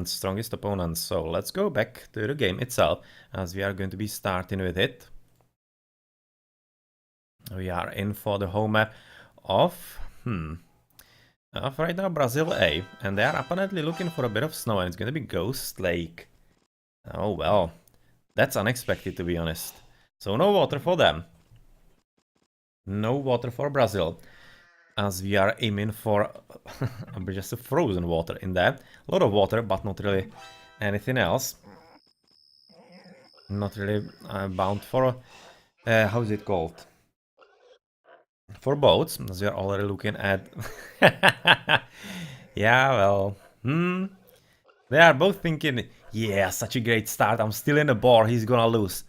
strongest opponents. So let's go back to the game itself, as we are going to be starting with it. We are in for the home map of right now Brazil A, and they are apparently looking for a bit of snow, and it's going to be Ghost Lake. Oh well, that's unexpected, to be honest. So no water for them. No water for Brazil, as we are aiming for just a frozen water in there. A lot of water, but not really anything else. Not really bound for, how is it called? For boats, as we are already looking at. Yeah, well, they are both thinking, yeah, such a great start, I'm still in the bar, he's gonna lose.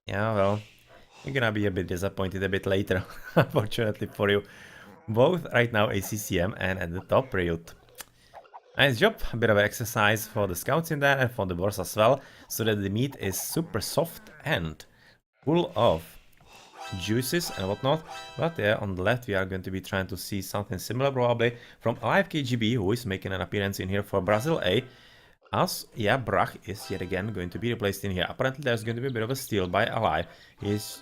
Yeah, well, you're gonna be a bit disappointed a bit later, unfortunately for you. Both right now ACCM and at the top RiuT. Nice job, a bit of exercise for the scouts in there and for the boars as well, so that the meat is super soft and full of juices and whatnot. But yeah, on the left we are going to be trying to see something similar probably from Alive KGB, who is making an appearance in here for Brazil A. As, yeah, Brach is yet again going to be replaced in here. Apparently there's going to be a bit of a steal by Alive. He's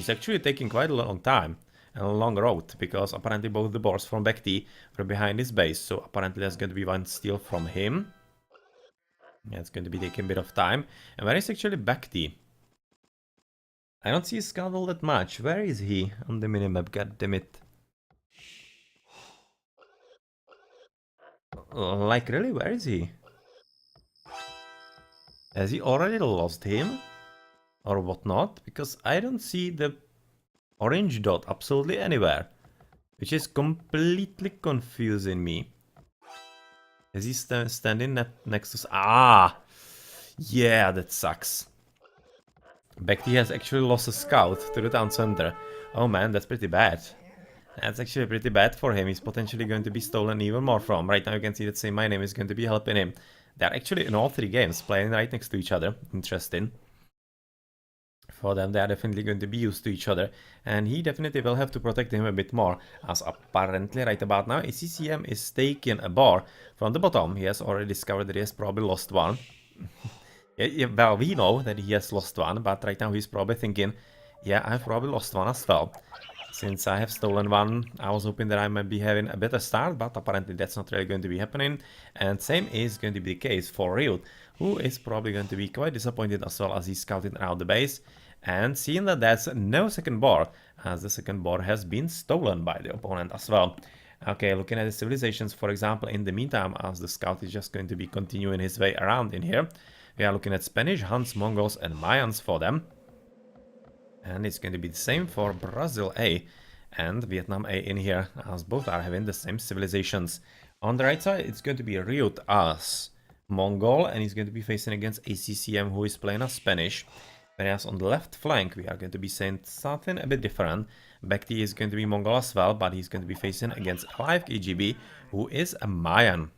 actually taking quite a long time and a long road, because apparently both the boars from back T were behind his base. So apparently there's going to be one steal from him. Yeah, it's going to be taking a bit of time. And where is actually back T? I don't see his scout all that much. Where is he on the minimap? God damn it. Like, really, where is he? Has he already lost him? Or whatnot? Because I don't see the orange dot absolutely anywhere. Which is completely confusing me. Is he standing next to... Ah! Yeah, that sucks. Bekti has actually lost a scout to the town center. Oh man, that's pretty bad. That's actually pretty bad for him. He's potentially going to be stolen even more from. Right now you can see that same my name is going to be helping him. They're actually in all three games playing right next to each other. Interesting. For them, they are definitely going to be used to each other. And he definitely will have to protect him a bit more. As apparently right about now, ACCM is taking a bar from the bottom. He has already discovered that he has probably lost one. Yeah, well, we know that he has lost one, but right now he's probably thinking, yeah, I've probably lost one as well. Since I have stolen one, I was hoping that I might be having a better start, but apparently that's not really going to be happening. And same is going to be the case for RiuT, who is probably going to be quite disappointed as well, as he's scouting around the base. And seeing that there's no second bar, as the second bar has been stolen by the opponent as well. Okay, looking at the civilizations, for example, in the meantime, as the scout is just going to be continuing his way around in here. We are looking at Spanish, Huns, Mongols and Mayans for them. And it's going to be the same for Brazil A and Vietnam A in here, as both are having the same civilizations. On the right side, it's going to be RiuT as Mongol, and he's going to be facing against ACCM, who is playing as Spanish. Whereas on the left flank, we are going to be saying something a bit different. Bekti is going to be Mongol as well, but he's going to be facing against Alive KGB, who is a Mayan.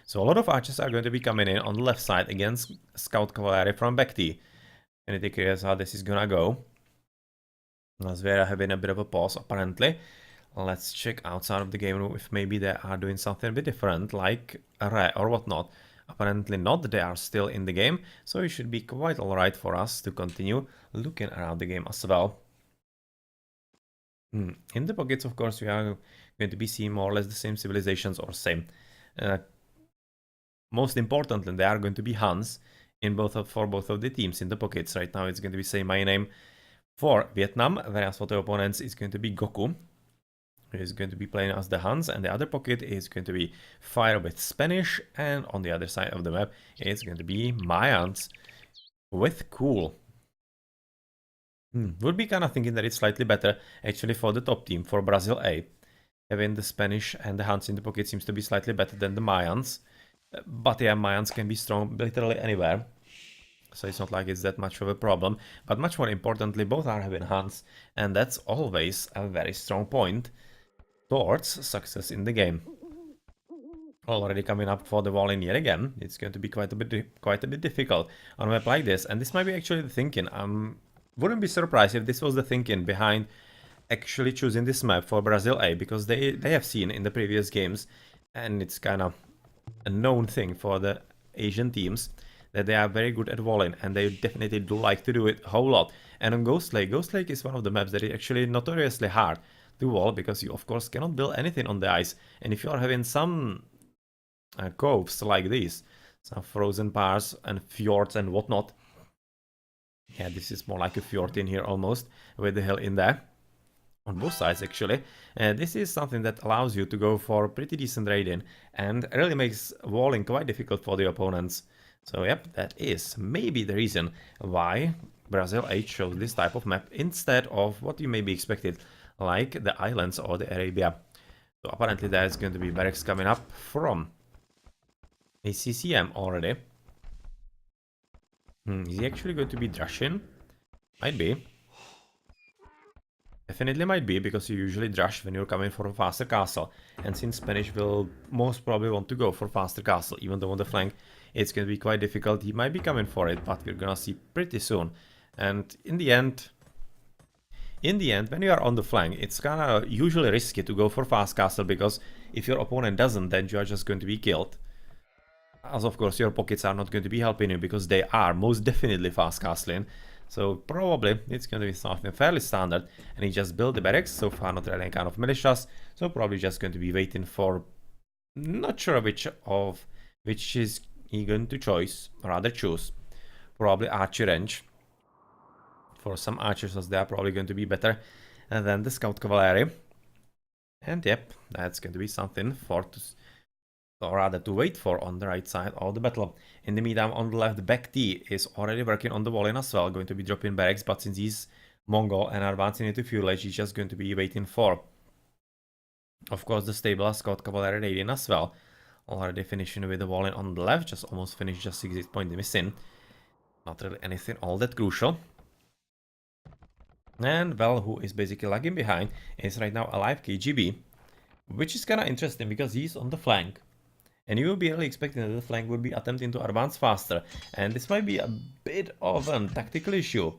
So a lot of archers are going to be coming in on the left side against Scout Cavalry from Bekti. And it curious how this is gonna go. As we are having a bit of a pause, apparently. Let's check outside of the game room if maybe they are doing something a bit different, like array or whatnot. Apparently not, they are still in the game, so it should be quite alright for us to continue looking around the game as well. In the pockets, of course, we are going to be seeing more or less the same civilizations, or same. Most importantly, they are going to be Huns in for both of the teams in the pockets. Right now it's going to be say my name for Vietnam, whereas for the opponents it's going to be Goku, who is going to be playing as the Huns, and the other pocket is going to be Fire with Spanish, and on the other side of the map it's going to be Mayans with Cool. Would be kind of thinking that it's slightly better actually for the top team, for Brazil A. Having the Spanish and the Huns in the pocket seems to be slightly better than the Mayans. But yeah, Mayans can be strong literally anywhere, so it's not like it's that much of a problem. But much more importantly, both are having Huns, and that's always a very strong point towards success in the game. Already coming up for the wall in yet again. It's going to be quite a bit difficult on a map like this, and this might be actually the thinking. Wouldn't be surprised if this was the thinking behind actually choosing this map for Brazil A, because they have seen in the previous games, and it's kind of a known thing for the Asian teams, that they are very good at walling, and they definitely do like to do it a whole lot. And on Ghost Lake is one of the maps that is actually notoriously hard to wall, because you of course cannot build anything on the ice. And if you are having some coves like these, some frozen parts and fjords and whatnot, yeah, this is more like a fjord in here almost, with the hill in there. On both sides actually. This is something that allows you to go for pretty decent raiding and really makes walling quite difficult for the opponents. So yep, that is maybe the reason why Brazil 8 shows this type of map instead of what you may be expected, like the islands or the Arabia. So apparently there's going to be barracks coming up from a CCM already. Is he actually going to be Drushin? Might be. Definitely might be, because you usually drush when you're coming for a faster castle. And since Spanish will most probably want to go for faster castle, even though on the flank it's going to be quite difficult, he might be coming for it, but we're gonna see pretty soon. And in the end, when you are on the flank, it's kinda usually risky to go for fast castle, because if your opponent doesn't, then you are just going to be killed. As of course your pockets are not going to be helping you, because they are most definitely fast castling. So probably it's going to be something fairly standard, and he just built the barracks, so far not really any kind of militias, so probably just going to be waiting for, not sure which is he going to choose, probably archer range. For some archers, as they are probably going to be better than the scout cavalry. And yep, that's going to be something to wait for on the right side of the battle. In the meantime, on the left, Back T is already working on the walling as well, going to be dropping barracks, but since he's Mongol and advancing into fuel age, he's just going to be waiting for, of course, the stable scout cavalry raiding as well. Already finishing with the walling on the left, just almost finished, just 6 points missing. Not really anything all that crucial. And well, who is basically lagging behind is right now alive KGB, which is kind of interesting because he's on the flank. And you will be really expecting that the flank would be attempting to advance faster. And this might be a bit of a tactical issue.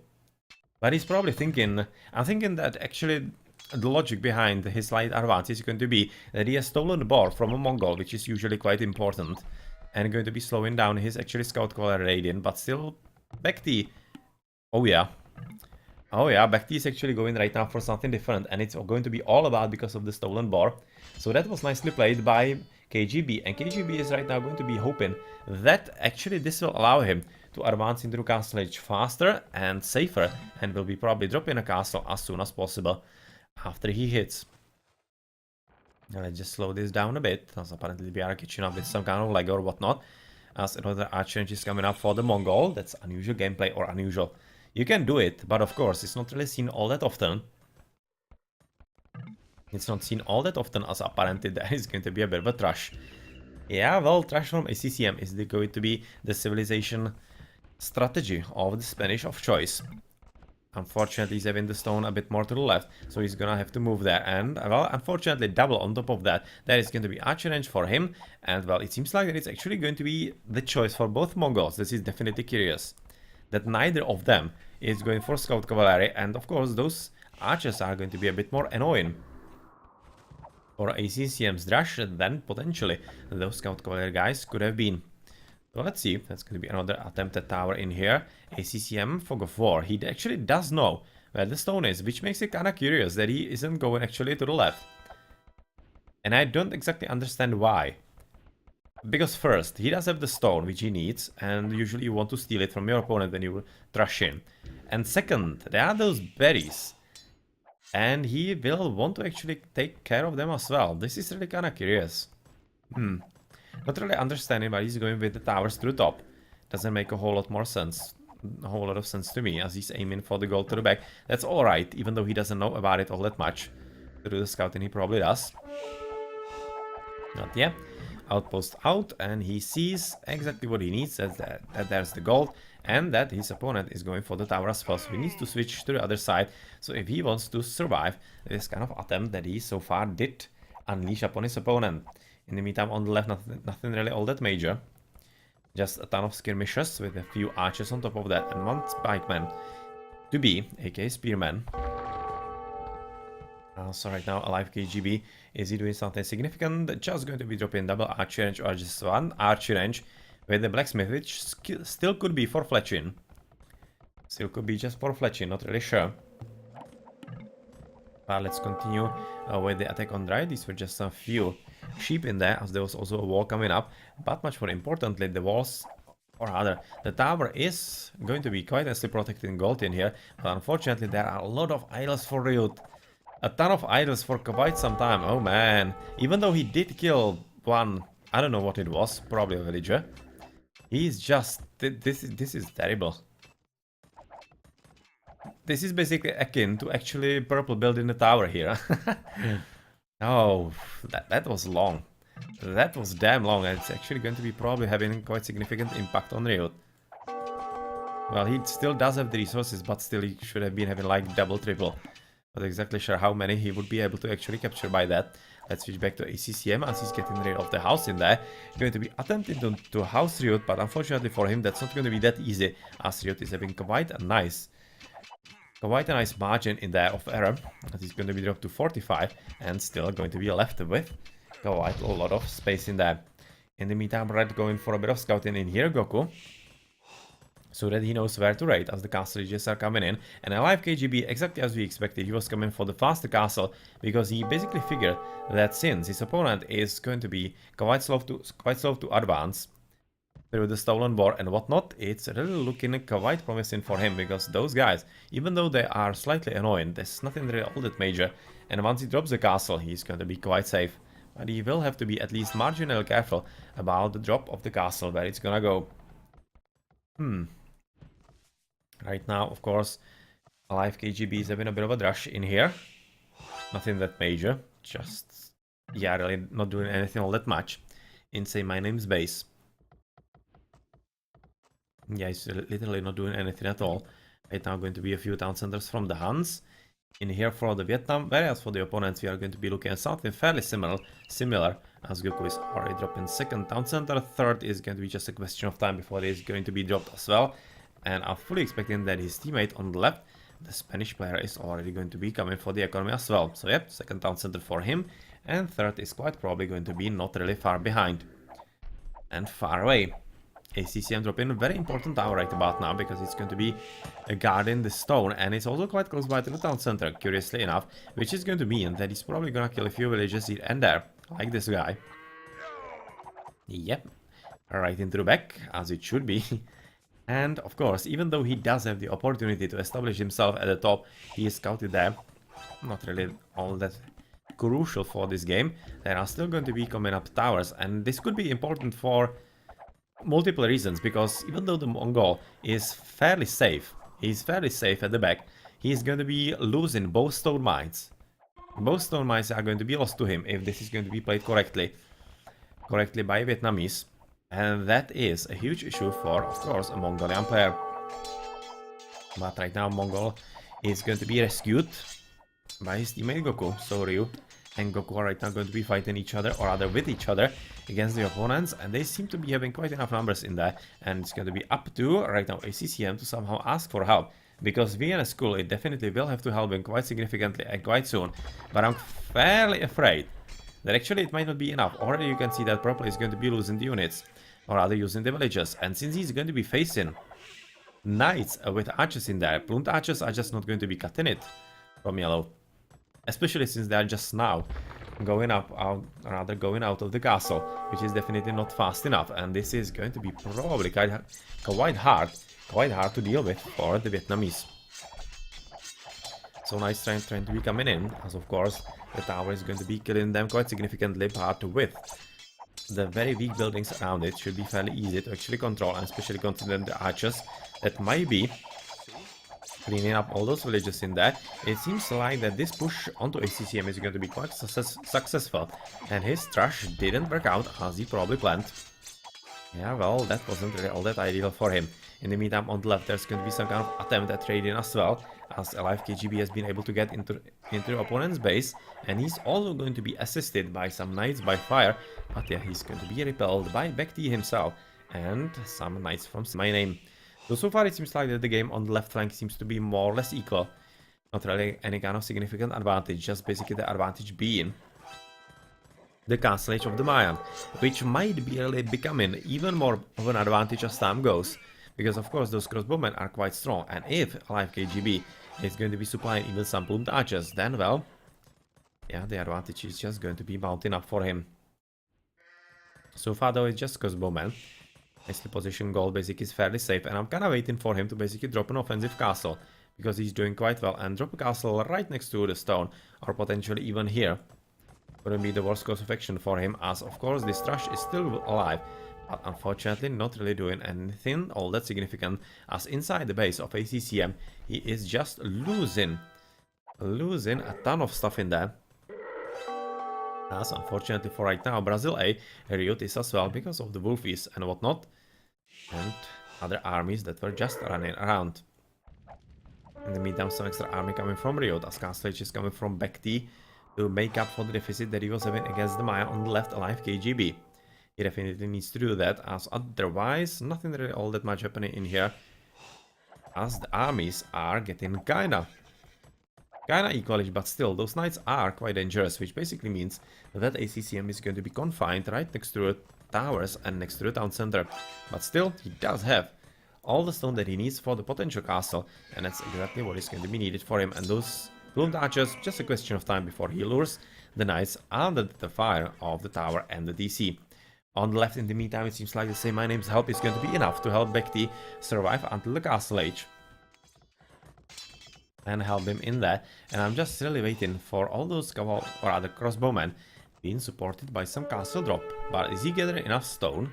But he's probably thinking, I'm thinking that actually the logic behind his slight advance is going to be that he has stolen the ball from a Mongol, which is usually quite important. And going to be slowing down his actually scout cavalry raiding, but still Bekti. Oh yeah, Bekti is actually going right now for something different, and it's going to be all about because of the stolen boar. So that was nicely played by KGB, and KGB is right now going to be hoping that actually this will allow him to advance into the castle age faster and safer, and will be probably dropping a castle as soon as possible after he hits. Now let's just slow this down a bit, as apparently we are catching up with some kind of lag or whatnot, as another archer is coming up for the Mongol. That's unusual gameplay, or unusual. You can do it, but of course it's not really seen all that often. It's not seen all that often, as apparently there is going to be a bit of a trash. Yeah, well, trash from ACCM is going to be the civilization strategy of the Spanish of choice. Unfortunately, he's having the stone a bit more to the left, so he's gonna have to move there. And, well, unfortunately, double on top of that, there is going to be archer range for him. And, well, it seems like that it's actually going to be the choice for both Mongols. This is definitely curious. That neither of them is going for scout cavalry, and of course those archers are going to be a bit more annoying for ACCM's Drush than potentially those scout cavalry guys could have been. So let's see, that's going to be another attempted tower in here. ACCM, Fog of War, he actually does know where the stone is, which makes it kind of curious that he isn't going actually to the left. And I don't exactly understand why. Because first, he does have the stone, which he needs, and usually you want to steal it from your opponent when you rush in. And second, there are those berries. And he will want to actually take care of them as well. This is really kind of curious. Not really understanding why he's going with the towers to the top. Doesn't make a whole lot more sense. A whole lot of sense to me, as he's aiming for the goal to the back. That's alright, even though he doesn't know about it all that much. To do the scouting, he probably does. Not yet. Outpost out, and he sees exactly what he needs, that there's the gold, and that his opponent is going for the tower as well, so he needs to switch to the other side. So if he wants to survive this kind of attempt that he so far did unleash upon his opponent. In the meantime, on the left, nothing really all that major. Just a ton of skirmishes with a few archers on top of that, and one spikeman to be, aka spearman. So right now, Alive KGB, is he doing something significant? Just going to be dropping double archery range or just one archery range with the blacksmith, which still could be for fletching. Still could be just for fletching, not really sure. But let's continue with the attack on dry. These were just a few sheep in there, as there was also a wall coming up. But much more importantly, the walls, or rather, the tower is going to be quite nicely protected in gold in here. But unfortunately, there are a lot of idols for RiuT. A ton of idols for quite some time. Oh man. Even though he did kill one, I don't know what it was, probably a villager. He's just... This is terrible. This is basically akin to actually purple building the tower here. Oh, that was long. That was damn long, and it's actually going to be probably having quite significant impact on RiuT. Well, he still does have the resources, but still he should have been having like double, triple. Not exactly sure how many he would be able to actually capture by that. Let's switch back to ACCM as he's getting rid of the house in there. Going to be attempting to house RiuT, but unfortunately for him that's not going to be that easy, as RiuT is having quite a nice margin in there of error, as he's going to be dropped to 45 and still going to be left with quite a lot of space in there. In the meantime, Red going for a bit of scouting in here, Goku, so that he knows where to raid as the castle ages are coming in. And Alive KGB, exactly as we expected, he was coming for the faster castle, because he basically figured that since his opponent is going to be quite slow to advance through the stolen war and whatnot, it's really looking quite promising for him, because those guys, even though they are slightly annoying, there's nothing really all that major, and once he drops the castle, he's going to be quite safe. But he will have to be at least marginally careful about the drop of the castle, where it's gonna go. Right now, of course, Alive KGB is having a bit of a rush in here. Nothing that major, just, yeah, really not doing anything all that much. Insane My Name's base. Yeah, he's literally not doing anything at all. Right now going to be a few town centers from the Huns. In here for the Vietnam, whereas for the opponents we are going to be looking at something fairly similar, as Goku is already dropping second town center. Third is going to be just a question of time before it is going to be dropped as well. And I'm fully expecting that his teammate on the left, the Spanish player, is already going to be coming for the economy as well. So yep, second town center for him, and third is quite probably going to be not really far behind and far away. ACCM dropping a very important tower right about now, because it's going to be guarding the stone, and it's also quite close by to the town center, curiously enough, which is going to mean that he's probably gonna kill a few villages here and there, like this guy. Yep, right into the back, as it should be. And of course, even though he does have the opportunity to establish himself at the top, he is scouted there. Not really all that crucial for this game. There are still going to be coming up towers, and this could be important for multiple reasons, because even though the Mongol is fairly safe, he's fairly safe at the back, he's going to be losing both stone mines. Both stone mines are going to be lost to him if this is going to be played correctly by Vietnamese. And that is a huge issue for, of course, a Mongolian player. But right now Mongol is going to be rescued by his teammate Goku. So Ryu and Goku are right now going to be fighting each other, or rather with each other, against the opponents, and they seem to be having quite enough numbers in there, and it's going to be up to right now ACCM to somehow ask for help, because Vienna School, it definitely will have to help him quite significantly and quite soon. But I'm fairly afraid that actually it might not be enough. Already you can see that Purple is going to be losing the units, or rather using the villages, and since he's going to be facing knights with archers in there, Blunt archers are just not going to be cutting it from yellow, especially since they are just now going out of the castle, which is definitely not fast enough, and this is going to be probably quite hard to deal with for the Vietnamese. So nice trying to be coming in, as of course the tower is going to be killing them quite significantly, but with the very weak buildings around it should be fairly easy to actually control, and especially considering the archers that might be cleaning up all those villages in there. It seems like that this push onto ACCM is going to be quite successful, and his trash didn't work out as he probably planned. Yeah, well, that wasn't really all that ideal for him. In the meantime, on the left, there's going to be some kind of attempt at trading as well, as Alive KGB has been able to get into the opponent's base, and he's also going to be assisted by some knights by fire, but yeah, he's going to be repelled by Bekti himself, and some knights from my name. So far it seems like that the game on the left flank seems to be more or less equal. Not really any kind of significant advantage, just basically the advantage being the Castle Age of the Mayan, which might be really becoming even more of an advantage as time goes. Because of course those crossbowmen are quite strong, and if Alive KGB is going to be supplying even some plumed archers, then well, yeah, the advantage is just going to be mounting up for him. So far though, it's just crossbowmen. Nicely positioned gold basic is fairly safe, and I'm kind of waiting for him to basically drop an offensive castle, because he's doing quite well, and drop a castle right next to the stone, or potentially even here. Wouldn't be the worst course of action for him, as of course this trash is still alive, but unfortunately not really doing anything all that significant, as inside the base of ACCM he is just losing a ton of stuff in there. As unfortunately for right now, Brazil A, RiuT is as well because of the wolfies and whatnot, and other armies that were just running around. In the meantime, some extra army coming from RiuT, as Castle is coming from Bekti to make up for the deficit that he was having against the Maya on the left Alive KGB. He definitely needs to do that, as otherwise nothing really all that much happening in here, as the armies are getting kinda equalish, but still those knights are quite dangerous, which basically means that ACCM is going to be confined right next to the towers and next to the town center. But still, he does have all the stone that he needs for the potential castle, and that's exactly what is going to be needed for him. And those plumed archers, just a question of time before he lures the knights under the fire of the tower and the DC. On the left, in the meantime, it seems like the same My Name's help is going to be enough to help Bekti survive until the castle age and help him in there. And I'm just really waiting for all those or other crossbowmen being supported by some castle drop. But is he gathering enough stone?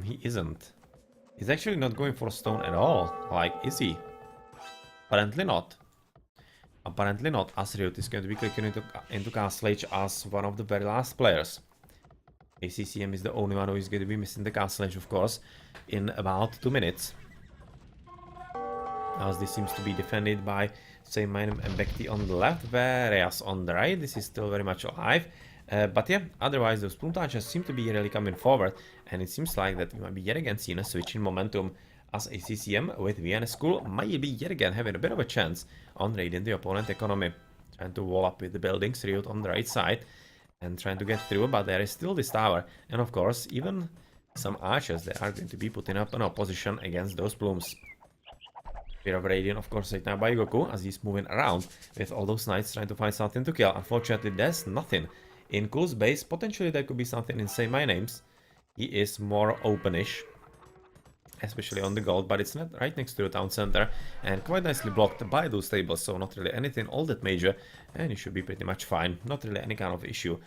He isn't. He's actually not going for stone at all. Like, is he? Apparently not. Apparently not, as RiuT is going to be clicking into Castle Age as one of the very last players. ACCM is the only one who is going to be missing the Castle Age, of course, in about 2 minutes. As this seems to be defended by Saint Mainem and Bekti on the left, whereas on the right this is still very much alive. But yeah, otherwise those plumed archers seem to be really coming forward, and it seems like that we might be yet again seeing a switch in momentum, as ACCM with Vienna School might be yet again having a bit of a chance on raiding the opponent economy. Trying to wall up with the buildings, RiuT on the right side, and trying to get through, but there is still this tower, and of course even some archers that are going to be putting up an opposition against those plumes. Fear of Radiant, of course, right now by Goku, as he's moving around with all those knights trying to find something to kill. Unfortunately, there's nothing in Cool's base. Potentially there could be something in Say My Names. He is more openish, especially on the gold, but it's not right next to the town center and quite nicely blocked by those tables, so not really anything all that major, and he should be pretty much fine. Not really any kind of issue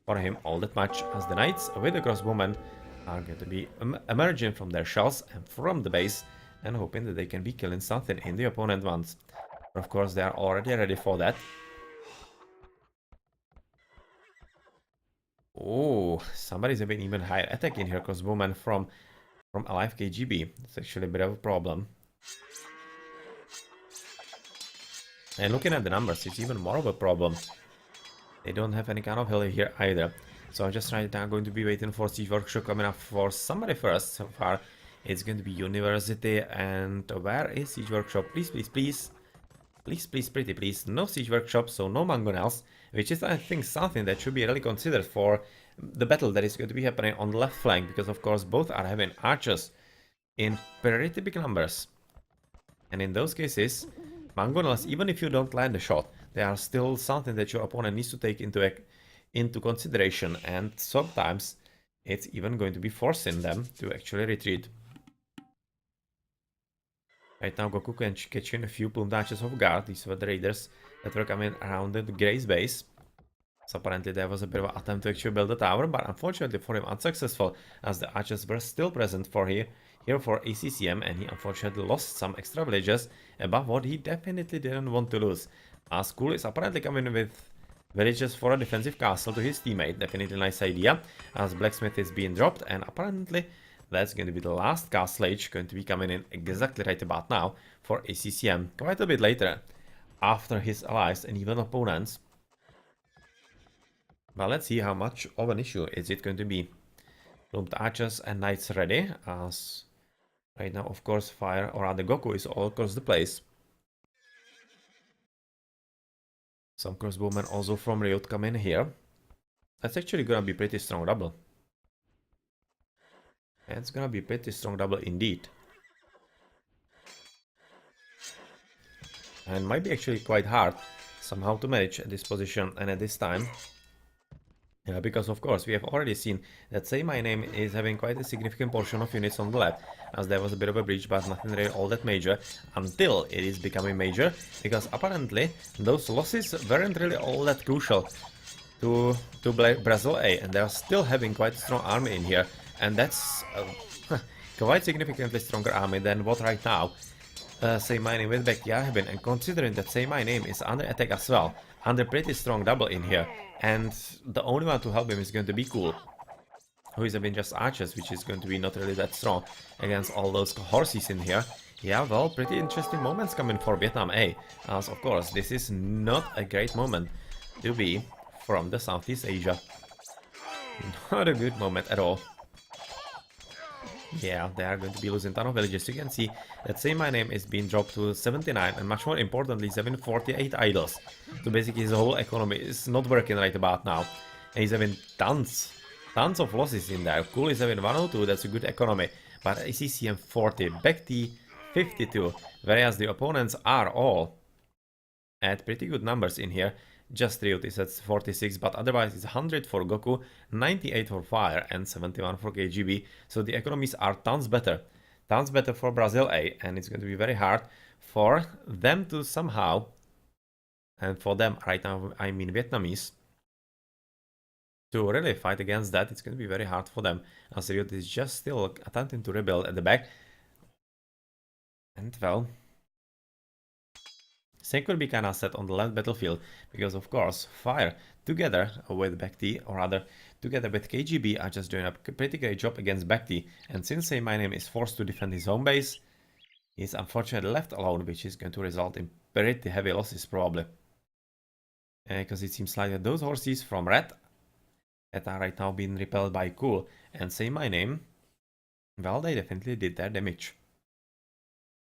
for him all that much, as the knights with the crossbowmen are going to be emerging from their shells and from the base, and hoping that they can be killing something in the opponent ones. But of course, they are already ready for that. Oh, somebody's having even higher attack in here, crossbowman from Alive KGB. It's actually a bit of a problem. And looking at the numbers, it's even more of a problem. They don't have any kind of hill here either. So I'm just right now going to be waiting for Siege Workshop coming up for somebody first. So far, it's going to be University, and where is Siege Workshop? Please, please, please. Please, please, pretty please. No Siege Workshop, so no Mangonels, which is, I think, something that should be really considered for the battle that is going to be happening on the left flank, because, of course, both are having archers in pretty big numbers. And in those cases, Mangonels, even if you don't land the shot, they are still something that your opponent needs to take into consideration, and sometimes it's even going to be forcing them to actually retreat. Right now, Goku can catch in a few plumed archers of guard. These were the raiders that were coming around the Gray's base. So apparently there was a bit of an attempt to actually build a tower, but unfortunately for him unsuccessful, as the archers were still present for here for ACCM, and he unfortunately lost some extra villagers above what he definitely didn't want to lose. As Cool is apparently coming with villagers for a defensive castle to his teammate. Definitely nice idea, as Blacksmith is being dropped, and apparently that's going to be the last castle age, going to be coming in exactly right about now for ACCM, quite a bit later, after his allies and even opponents. But let's see how much of an issue is it going to be. Plumed archers and knights ready, as right now, of course, fire, or rather Goku, is all across the place. Some crossbowmen also from RiuT come in here. That's actually gonna be pretty strong double. It's gonna be pretty strong double indeed. And might be actually quite hard somehow to manage at this position and at this time. Yeah, because of course we have already seen that Say My Name is having quite a significant portion of units on the left, as there was a bit of a breach, but nothing really all that major, until it is becoming major, because apparently those losses weren't really all that crucial to Brazil A, and they are still having quite a strong army in here, and that's quite significantly stronger army than what right now Say My Name with Becky are having, and considering that Say My Name is under attack as well, under pretty strong double in here, and the only one to help him is going to be Cool, who is having just archers, which is going to be not really that strong against all those horses in here. Yeah, well, pretty interesting moments coming for Vietnam A, as of course this is not a great moment to be from the Southeast Asia. Not a good moment at all. Yeah, they are going to be losing a ton of villages. You can see that Say My Name is being dropped to 79, and much more importantly, he's having 48 idols. So basically his whole economy is not working right about now. And he's having tons of losses in there. Cool is having 102, that's a good economy. But ACCM 40, Bekti 52, whereas the opponents are all at pretty good numbers in here. Just RiuT is at 46, but otherwise it's 100 for Goku, 98 for Fire, and 71 for KGB. So the economies are tons better for Brazil A, and it's going to be very hard for them to somehow, and for them right now, I mean Vietnamese, to really fight against that. It's going to be very hard for them, as RiuT is just still attempting to rebuild at the back. And well, same could be kinda set on the left battlefield, because of course Fire together with Bekti, or rather together with KGB, are just doing a pretty great job against Bekti, and since Say My Name is forced to defend his home base, he's unfortunately left alone, which is going to result in pretty heavy losses probably. Because it seems like that those horses from Red that are right now being repelled by Cool and Say My Name, well, they definitely did their damage.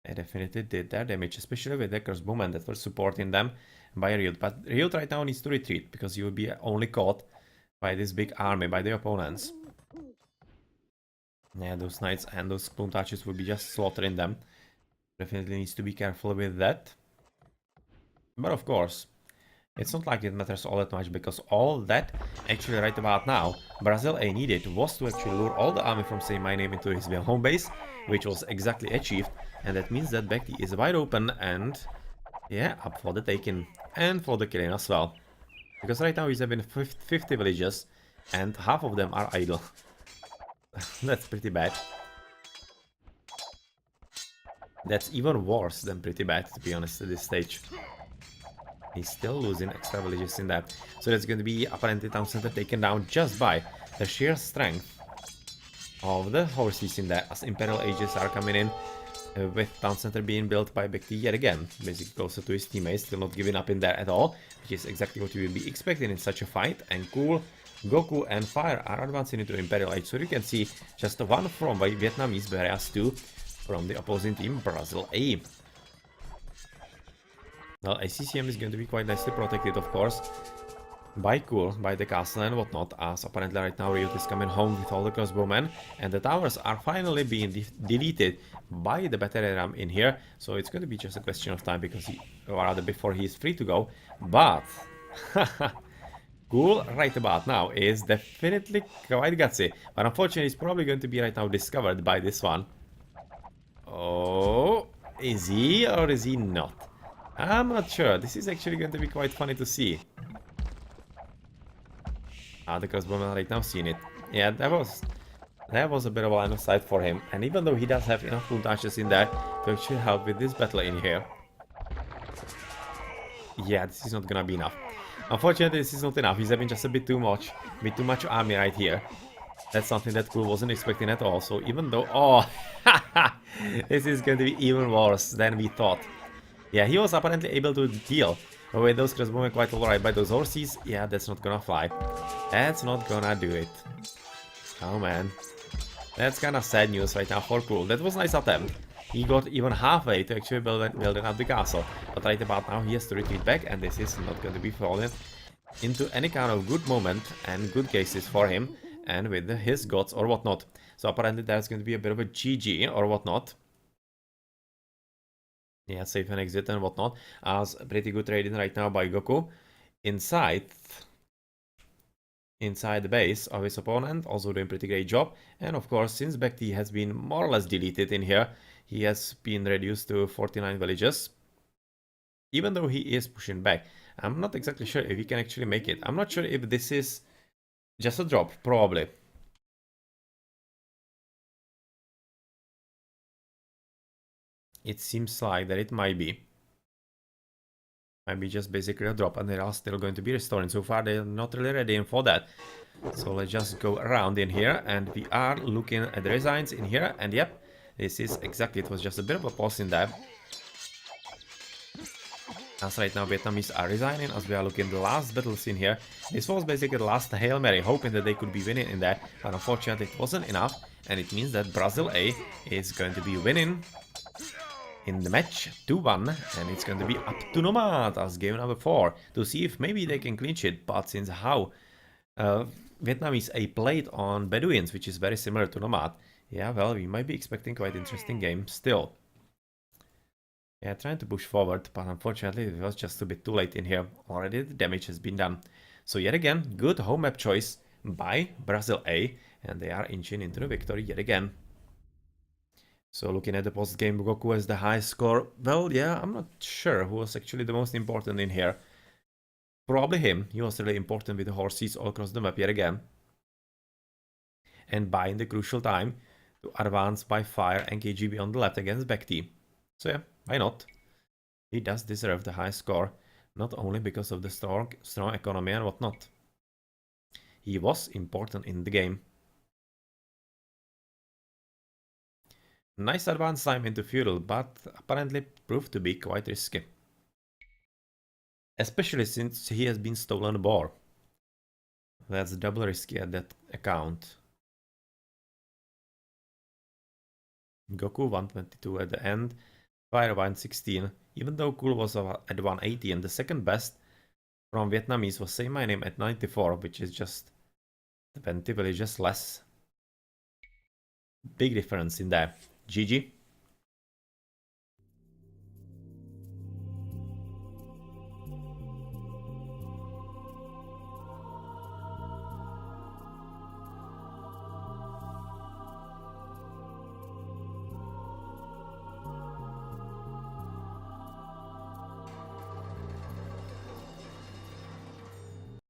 They definitely did their damage, especially with the crossbowmen that were supporting them by RiuT. But RiuT right now needs to retreat, because he will be only caught by this big army, by the opponents. Yeah, those knights and those plume touches will be just slaughtering them. Definitely needs to be careful with that. But of course, it's not like it matters all that much, because all that actually right about now Brazil A needed was to actually lure all the army from Say My Name into his home base, which was exactly achieved, and that means that Bekti is wide open and yeah, up for the taking and for the killing as well. Because right now he's having 50 villages and half of them are idle. That's pretty bad. That's even worse than pretty bad, to be honest, at this stage. He's still losing extra villages in that. So that's going to be apparently town center taken down just by the sheer strength of the horses in there, as Imperial Ages are coming in, with town center being built by Bekti yet again, basically closer to his teammates, still not giving up in there at all, which is exactly what you would be expecting in such a fight. And Cool, Goku and Fire are advancing into Imperial Age, so you can see just one from Vietnamese, whereas two from the opposing team, Brazil A. Well, ACCM is going to be quite nicely protected, of course, by Cool, by the castle and whatnot, as apparently right now RiuT is coming home with all the crossbowmen, and the towers are finally being deleted by the battery ram in here, so it's going to be just a question of time, because he, or rather before he is free to go. But Cool right about now is definitely quite gutsy, but unfortunately he's probably going to be right now discovered by this one. Oh, is he or is he not? I'm not sure. This is actually going to be quite funny to see. The crossbowman right now seeing it. Yeah, that was a bit of a line of sight for him. And even though he does have enough full touches in there to actually help with this battle in here. Yeah, this is not gonna be enough. Unfortunately, this is not enough. He's having just a bit too much army right here. That's something that Cool wasn't expecting at all. So even though, oh, this is going to be even worse than we thought. Yeah, he was apparently able to deal with those crossbowmen quite alright, by those horses. Yeah, that's not gonna fly. That's not gonna do it. Oh man, that's kind of sad news right now for Cool. That was a nice attempt. He got even halfway to actually building up the castle. But right about now, he has to retreat back, and this is not going to be fallen into any kind of good moment and good cases for him and with his gods or whatnot. So apparently there's going to be a bit of a GG or whatnot. Yeah, save and exit and whatnot. As pretty good trading right now by Goku. Inside the base of his opponent, also doing pretty great job. And of course, since Bekti has been more or less deleted in here, he has been reduced to 49 villages. Even though he is pushing back, I'm not exactly sure if he can actually make it. I'm not sure if this is just a drop, probably. It seems like that it might be. Might be just basically a drop, and they are still going to be restoring. So far, they're not really ready for that. So let's just go around in here, and we are looking at the designs in here, and yep, this is exactly, it was just a bit of a pause in there. As right now Vietnamese are resigning, as we are looking at the last battles in here. This was basically the last Hail Mary, hoping that they could be winning in there, but unfortunately it wasn't enough, and it means that Brazil A is going to be winning in the match 2-1, and it's going to be up to Nomad as game number 4 to see if maybe they can clinch it. But since how Vietnamese A played on Bedouins, which is very similar to Nomad, yeah, well, we might be expecting quite interesting game still. Yeah, trying to push forward, but unfortunately it was just a bit too late in here. Already the damage has been done. So yet again, good home map choice by Brazil A, and they are inching into the victory yet again. So looking at the post-game, Goku has the high score. Well, yeah, I'm not sure who was actually the most important in here. Probably him. He was really important with the horses all across the map yet again. And buying the crucial time to advance by fire and KGB on the left against Bekti. So yeah, why not? He does deserve the high score, not only because of the strong economy and whatnot. He was important in the game. Nice advance time into feudal, but apparently proved to be quite risky. Especially since he has been stolen a boar. That's double risky at that account. Goku 122 at the end, Fire 116, even though Cool was at 180, and the second best from Vietnamese was Say My Name at 94, which is just 20 villages less. Big difference in there. GG.